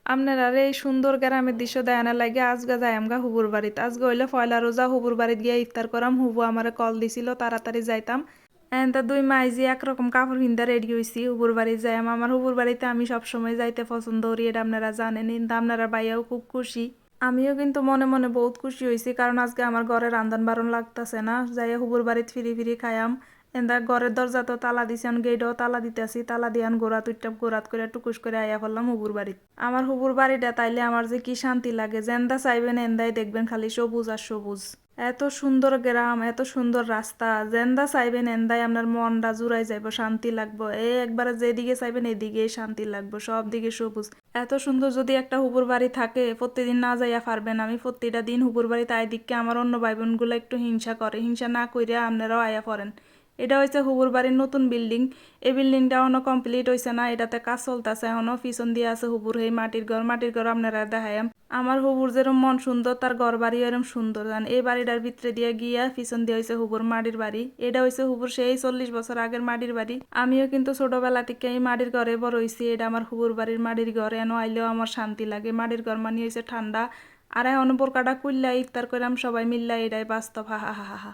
আপনারা এই সুন্দর গ্রামের দৃশ্য দেখানা লাগে আজকে যাই আমগা হুবুর বাড়িতে। আজকে হইলে পয়লা রোজা হুবুর বাড়িতে গিয়ে ইফতার করাম। হুবু আমারে কল দিছিল তাড়াতাড়ি যাইতাম। তা দুই মাইজি একরকম কাপড় পিন্দা রেডি হইছি হুবুর বাড়ি যাই। আমার হুবুর বাড়িতে আমি সবসময় যাইতে পছন্দ করি, এটা আপনারা জানেন। কিন্তু আপনারা বাইয়াও খুব খুশি, আমিও কিন্তু মনে মনে বহুত খুশি হয়েছি, কারণ আজকে আমার ঘরে রান্ধন বারণ লাগতেছে না। যাই হুবুর বাড়িতে ফিরি ফিরি খাইয়াম। এন্দা ঘরের দরজা তো তালা দিছি, গেটও তালা দিতেছি। তালা দিয়ান গোড়া তুইটা গোড়াত করে টুকুস করে আইয়া ফেললাম হুবুর বাড়িতে। আমার হুবুর বাড়িটা তাইলে আমার যে কি শান্তি লাগে, যেন্দা চাইবেন এন্দাই দেখবেন খালি সবুজ আর সবুজ। এত সুন্দর গ্রাম, এত সুন্দর রাস্তা, যেন্দা চাইবেন এন্দাই আপনার মনটা জুড়াই যাইব, শান্তি লাগবো। একবারে যেদিকে চাইবেন এদিকেই শান্তি লাগবো, সব দিকে সবুজ। এত সুন্দর যদি একটা হুবুর বাড়ি থাকে, প্রতিদিন না যাইয়া পারবেন। আমি প্রতিটা দিন হুবুর বাড়িতে আই দিককে আমার অন্য ভাই বোনগুলো একটু হিংসা করে, হিংসা না কইরা আপনারাও আয়া পড়েন। এটা হয়েছে হুবুর বাড়ির নতুন বিল্ডিং। এই বিল্ডিংটা এখনো কমপ্লিট হয়েছে না, এটাতে কাজ চলতেছে এখনো। পিছন দিয়ে আছে হুবুর এই মাটির ঘর। মাটির ঘর আপনারা দেখায়াম। আমার হুবুর যেরকম মন সুন্দর, তার ঘর বাড়ি এরকম সুন্দর। এই বাড়িটার ভিতরে দিয়ে গিয়া পিছন দিয়ে হয়েছে হুবুর মাটির বাড়ি। এটা হয়েছে হুবুর সেই 40 বছর আগের মাটির বাড়ি। আমিও কিন্তু ছোটবেলা থেকে এই মাটির ঘরে বড় হয়েছি। এটা আমার হুবুর বাড়ির মাটির ঘর। এনো আইলেও আমার শান্তি লাগে। মাটির ঘর মানে হয়েছে ঠান্ডা। আর এখন বোরকাটা কুল্লা ইফতার করলাম সবাই মিল্লা, এটাই বাস্তব। হা হা হা হা।